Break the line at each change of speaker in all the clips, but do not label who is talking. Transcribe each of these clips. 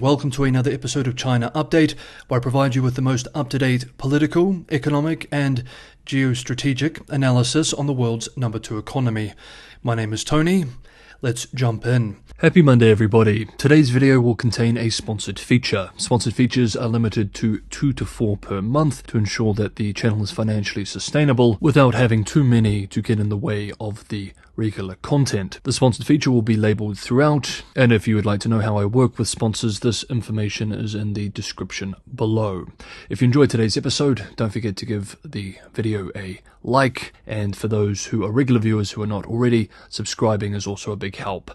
Welcome to another episode of China Update, where I provide you with the most up-to-date political, economic and geostrategic analysis on the world's number 2 economy. My name is Tony. Let's jump in.
Happy Monday, everybody. Today's video will contain a sponsored feature. Sponsored features are limited to 2 to 4 per month to ensure that the channel is financially sustainable without having too many to get in the way of the regular content. The sponsored feature will be labeled throughout, and if you would like to know how I work with sponsors, this information is in the description below. If you enjoyed today's episode, don't forget to give the video a like, and for those who are regular viewers who are not already, subscribing is also a big help.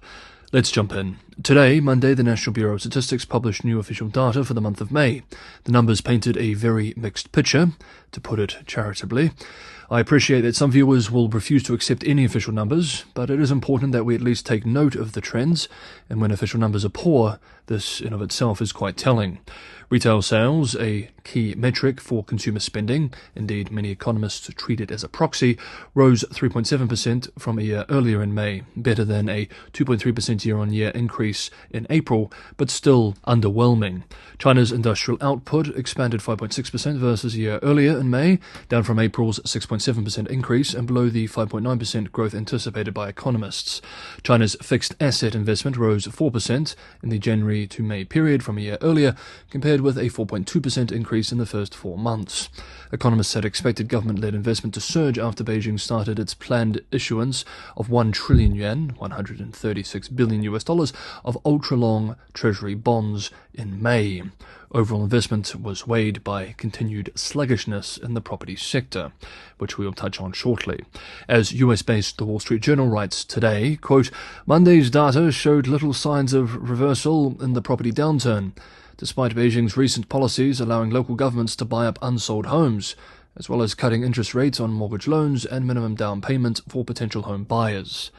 Let's jump in. Today, Monday, the National Bureau of Statistics published new official data for the month of May. The numbers painted a very mixed picture, to put it charitably. I appreciate that some viewers will refuse to accept any official numbers, but it is important that we at least take note of the trends, and when official numbers are poor, this in of itself is quite telling. Retail sales, a key metric for consumer spending, indeed many economists treat it as a proxy, rose 3.7% from a year earlier in May, better than a 2.3% year-on-year increase in April, but still underwhelming. China's industrial output expanded 5.6% versus a year earlier in May, down from April's 6.7% increase and below the 5.9% growth anticipated by economists. China's fixed asset investment rose 4% in the January to May period from a year earlier, compared with a 4.2% increase in the first 4 months. Economists had expected government-led investment to surge after Beijing started its planned issuance of 1 trillion yuan, $136 billion of ultra-long treasury bonds in May. Overall investment was weighed by continued sluggishness in the property sector, which we will touch on shortly. As US-based The Wall Street Journal writes today, quote, Monday's data showed little signs of reversal in the property downturn, despite Beijing's recent policies allowing local governments to buy up unsold homes, as well as cutting interest rates on mortgage loans and minimum down payment for potential home buyers.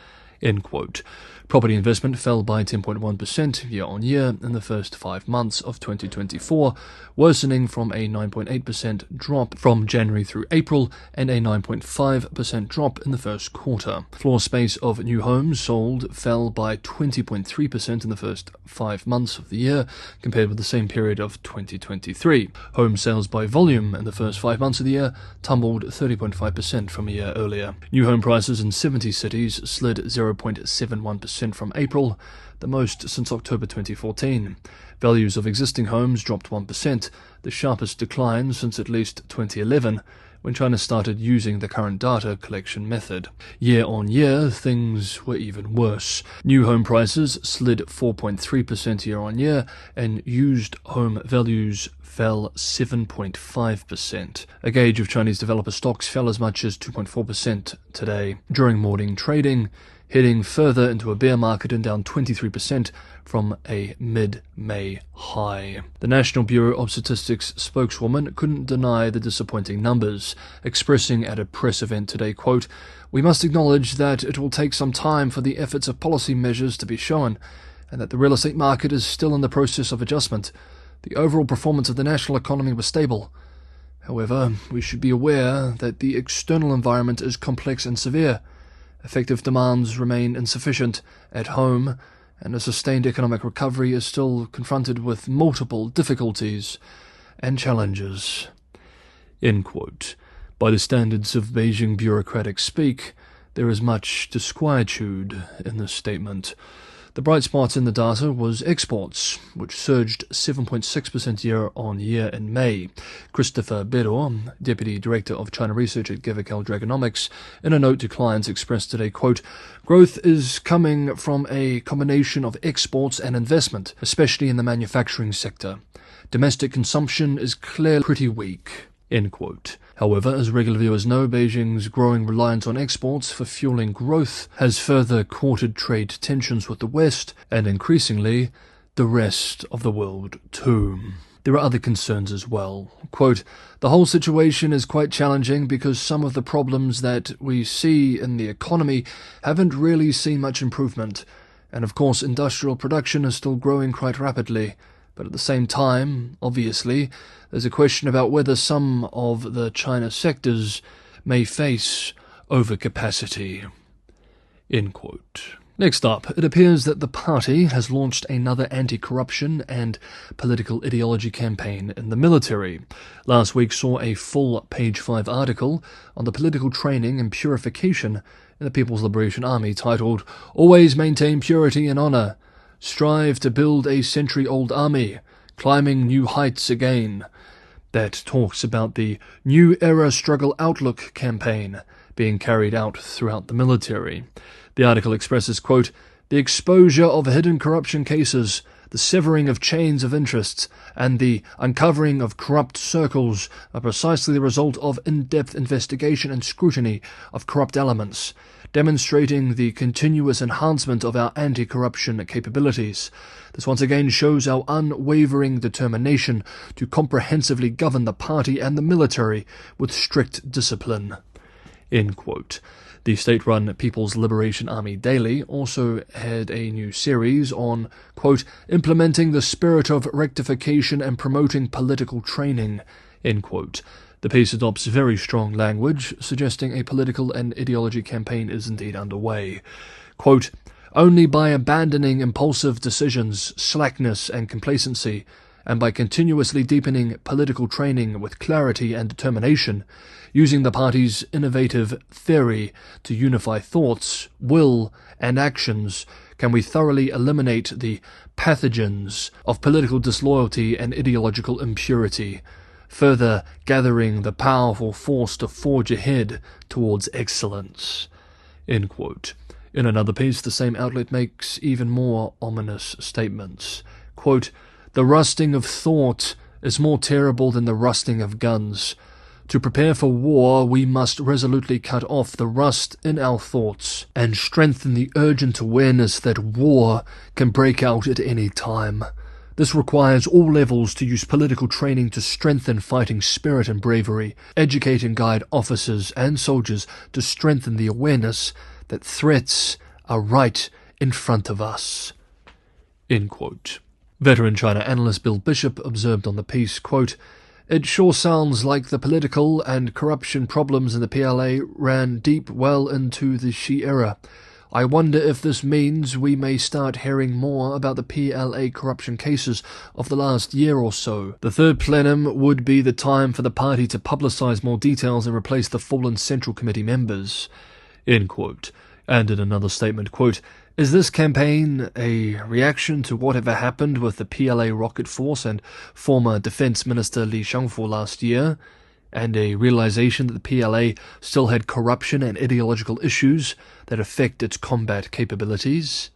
End quote. Property investment fell by 10.1% year-on-year in the first 5 months of 2024, worsening from a 9.8% drop from January through April and a 9.5% drop in the first quarter. Floor space of new homes sold fell by 20.3% in the first 5 months of the year, compared with the same period of 2023. Home sales by volume in the first 5 months of the year tumbled 30.5% from a year earlier. New home prices in 70 cities slid 0.71% from April, the most since October 2014. Values of existing homes dropped 1%, the sharpest decline since at least 2011, when China started using the current data collection method. Year-on-year, things were even worse. New home prices slid 4.3% year-on-year, and used home values fell 7.5%. A gauge of Chinese developer stocks fell as much as 2.4% today. During morning trading, heading further into a bear market and down 23% from a mid-May high. The National Bureau of Statistics spokeswoman couldn't deny the disappointing numbers, expressing at a press event today, quote, We must acknowledge that it will take some time for the efforts of policy measures to be shown, and that the real estate market is still in the process of adjustment. The overall performance of the national economy was stable. However, we should be aware that the external environment is complex and severe. Effective demands remain insufficient at home, and a sustained economic recovery is still confronted with multiple difficulties and challenges. End quote. By the standards of Beijing bureaucratic speak, there is much disquietude in this statement. The bright spot in the data was exports, which surged 7.6% year-on-year in May. Christopher Bedor, Deputy Director of China Research at Gevical Dragonomics, in a note to clients expressed today, quote, Growth is coming from a combination of exports and investment, especially in the manufacturing sector. Domestic consumption is clearly pretty weak. End quote. However, as regular viewers know, Beijing's growing reliance on exports for fueling growth has further courted trade tensions with the West, and increasingly, the rest of the world too. There are other concerns as well. Quote, the whole situation is quite challenging because some of the problems that we see in the economy haven't really seen much improvement, and of course industrial production is still growing quite rapidly. But at the same time, obviously, there's a question about whether some of the China sectors may face overcapacity. End quote. Next up, it appears that the party has launched another anti-corruption and political ideology campaign in the military. Last week saw a full page 5 article on the political training and purification in the People's Liberation Army titled, "Always Maintain Purity and Honor. Strive to build a century-old army. Climbing new heights again." That talks about the New Era Struggle Outlook campaign being carried out throughout the military. The article expresses, quote, "The exposure of hidden corruption cases, the severing of chains of interests, and the uncovering of corrupt circles are precisely the result of in-depth investigation and scrutiny of corrupt elements, demonstrating the continuous enhancement of our anti-corruption capabilities. This once again shows our unwavering determination to comprehensively govern the party and the military with strict discipline." End quote. The state-run People's Liberation Army Daily also had a new series on, quote, "Implementing the spirit of rectification and promoting political training," end quote. The piece adopts very strong language, suggesting a political and ideology campaign is indeed underway. Quote, "Only by abandoning impulsive decisions, slackness and complacency, and by continuously deepening political training with clarity and determination, using the party's innovative theory to unify thoughts, will, and actions, can we thoroughly eliminate the pathogens of political disloyalty and ideological impurity, further gathering the powerful force to forge ahead towards excellence." End quote. In another piece, the same outlet makes even more ominous statements. Quote, "The rusting of thought is more terrible than the rusting of guns. To prepare for war, we must resolutely cut off the rust in our thoughts and strengthen the urgent awareness that war can break out at any time. This requires all levels to use political training to strengthen fighting spirit and bravery, educate and guide officers and soldiers to strengthen the awareness that threats are right in front of us." End quote. Veteran China analyst Bill Bishop observed on the piece, quote, "It sure sounds like the political and corruption problems in the PLA ran deep well into the Xi era. I wonder if this means we may start hearing more about the PLA corruption cases of the last year or so. The third plenum would be the time for the party to publicize more details and replace the fallen Central Committee members." End quote. And in another statement, quote, "Is this campaign a reaction to whatever happened with the PLA rocket force and former Defense Minister Li Shangfu last year, and a realization that the PLA still had corruption and ideological issues that affect its combat capabilities?"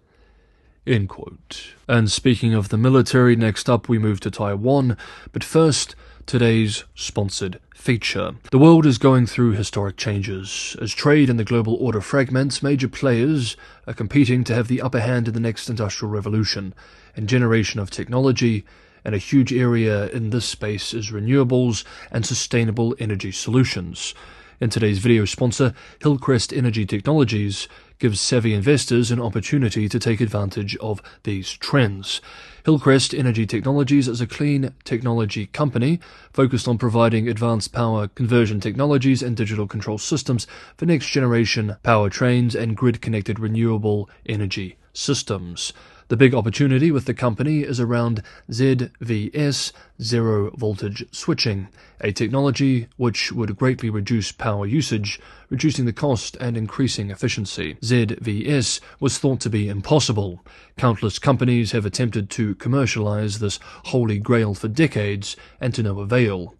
End quote. And speaking of the military, next up we move to Taiwan, but first, today's sponsored feature. The world is going through historic changes. As trade and the global order fragments, major players are competing to have the upper hand in the next industrial revolution and generation of technology, and a huge area in this space is renewables and sustainable energy solutions. In today's video sponsor, Hillcrest Energy Technologies gives savvy investors an opportunity to take advantage of these trends. Hillcrest Energy Technologies is a clean technology company focused on providing advanced power conversion technologies and digital control systems for next-generation powertrains and grid-connected renewable energy systems. The big opportunity with the company is around ZVS, zero voltage switching, a technology which would greatly reduce power usage, reducing the cost and increasing efficiency. ZVS was thought to be impossible. Countless companies have attempted to commercialize this holy grail for decades, and to no avail.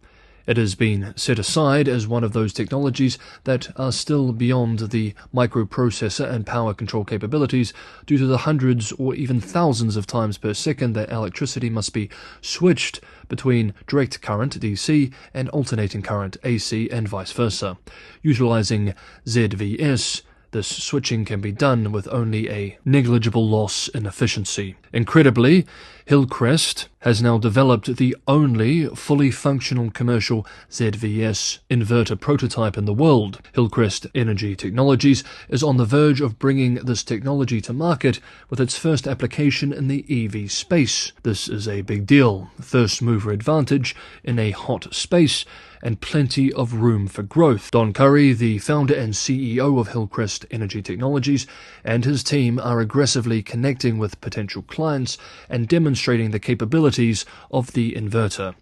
It has been set aside as one of those technologies that are still beyond the microprocessor and power control capabilities due to the hundreds or even thousands of times per second that electricity must be switched between direct current DC and alternating current AC and vice versa. Utilizing ZVS, this switching can be done with only a negligible loss in efficiency. Incredibly, Hillcrest has now developed the only fully functional commercial ZVS inverter prototype in the world. Hillcrest Energy Technologies is on the verge of bringing this technology to market with its first application in the EV space. This is a big deal. First mover advantage in a hot space and plenty of room for growth. Don Curry, the founder and CEO of Hillcrest Energy Technologies, and his team are aggressively connecting with potential clients and demonstrating the capabilities of the inverter.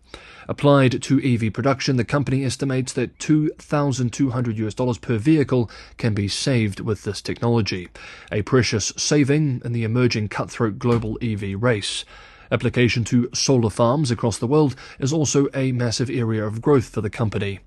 Applied to EV production, the company estimates that $2,200 per vehicle can be saved with this technology, a precious saving in the emerging cutthroat global EV race. Application to solar farms across the world is also a massive area of growth for the company.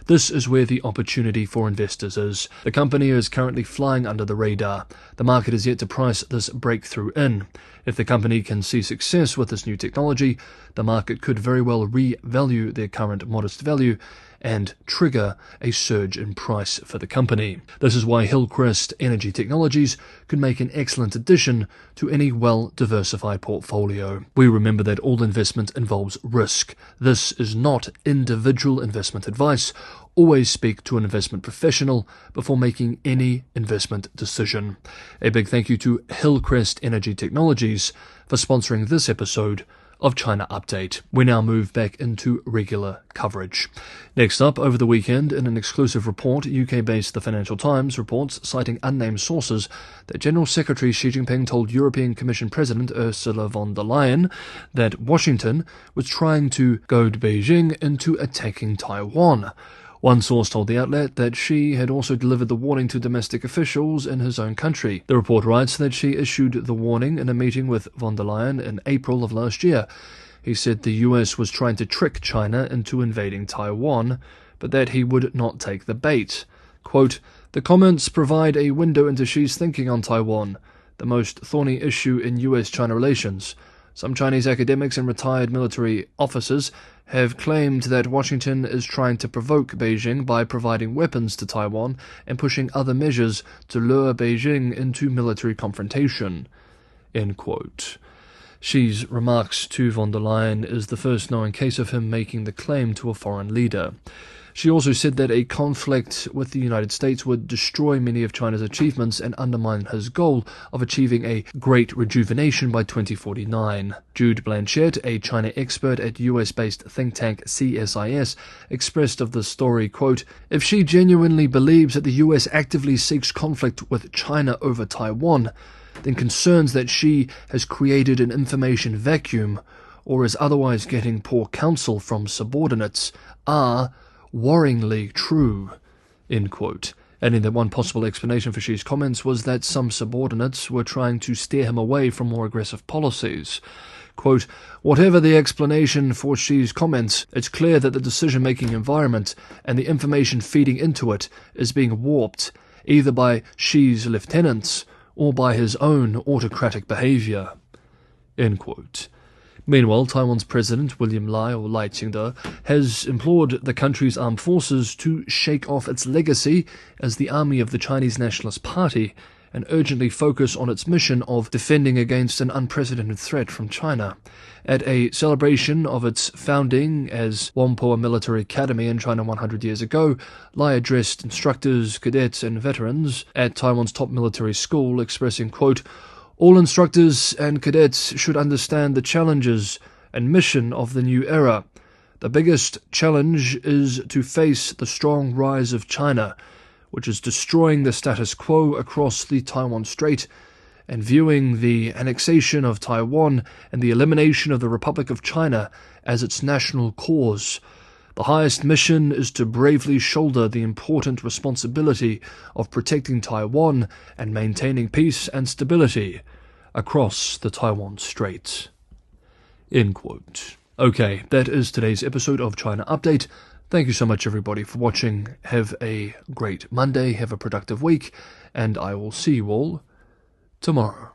This is where the opportunity for investors is. The company is currently flying under the radar. The market is yet to price this breakthrough in. If the company can see success with this new technology, the market could very well revalue their current modest value and trigger a surge in price for the company. This is why Hillcrest Energy Technologies could make an excellent addition to any well-diversified portfolio. We remember that all investment involves risk. This is not individual investment advice. Always speak to an investment professional before making any investment decision. A big thank you to Hillcrest Energy Technologies for sponsoring this episode of China Update. We now move back into regular coverage. Next up, over the weekend, in an exclusive report, UK-based The Financial Times reports, citing unnamed sources, that General Secretary Xi Jinping told European Commission President Ursula von der Leyen that Washington was trying to goad Beijing into attacking Taiwan. One source told the outlet that Xi had also delivered the warning to domestic officials in his own country. The report writes that Xi issued the warning in a meeting with von der Leyen in April of last year. He said the US was trying to trick China into invading Taiwan, but that he would not take the bait. Quote, "The comments provide a window into Xi's thinking on Taiwan, the most thorny issue in US-China relations. Some Chinese academics and retired military officers have claimed that Washington is trying to provoke Beijing by providing weapons to Taiwan and pushing other measures to lure Beijing into military confrontation." End quote. Xi's remarks to von der Leyen is the first known case of him making the claim to a foreign leader. She also said that a conflict with the United States would destroy many of China's achievements and undermine his goal of achieving a great rejuvenation by 2049. Jude Blanchett, a China expert at US-based think tank CSIS, expressed of this story, quote, "If Xi genuinely believes that the US actively seeks conflict with China over Taiwan, then concerns that Xi has created an information vacuum or is otherwise getting poor counsel from subordinates are worryingly true," end quote. Adding that one possible explanation for Xi's comments was that some subordinates were trying to steer him away from more aggressive policies. Quote, "Whatever the explanation for Xi's comments, it's clear that the decision-making environment and the information feeding into it is being warped, either by Xi's lieutenants or by his own autocratic behavior," end quote. Meanwhile, Taiwan's President William Lai, or Lai Ching-te, has implored the country's armed forces to shake off its legacy as the army of the Chinese Nationalist Party and urgently focus on its mission of defending against an unprecedented threat from China. At a celebration of its founding as Whampoa Military Academy in China 100 years ago, Lai addressed instructors, cadets, and veterans at Taiwan's top military school, expressing, quote, "All instructors and cadets should understand the challenges and mission of the new era. The biggest challenge is to face the strong rise of China, which is destroying the status quo across the Taiwan Strait and viewing the annexation of Taiwan and the elimination of the Republic of China as its national cause. The highest mission is to bravely shoulder the important responsibility of protecting Taiwan and maintaining peace and stability across the Taiwan Strait." End quote. Okay, that is today's episode of China Update. Thank you so much, everybody, for watching. Have a great Monday, have a productive week, and I will see you all tomorrow.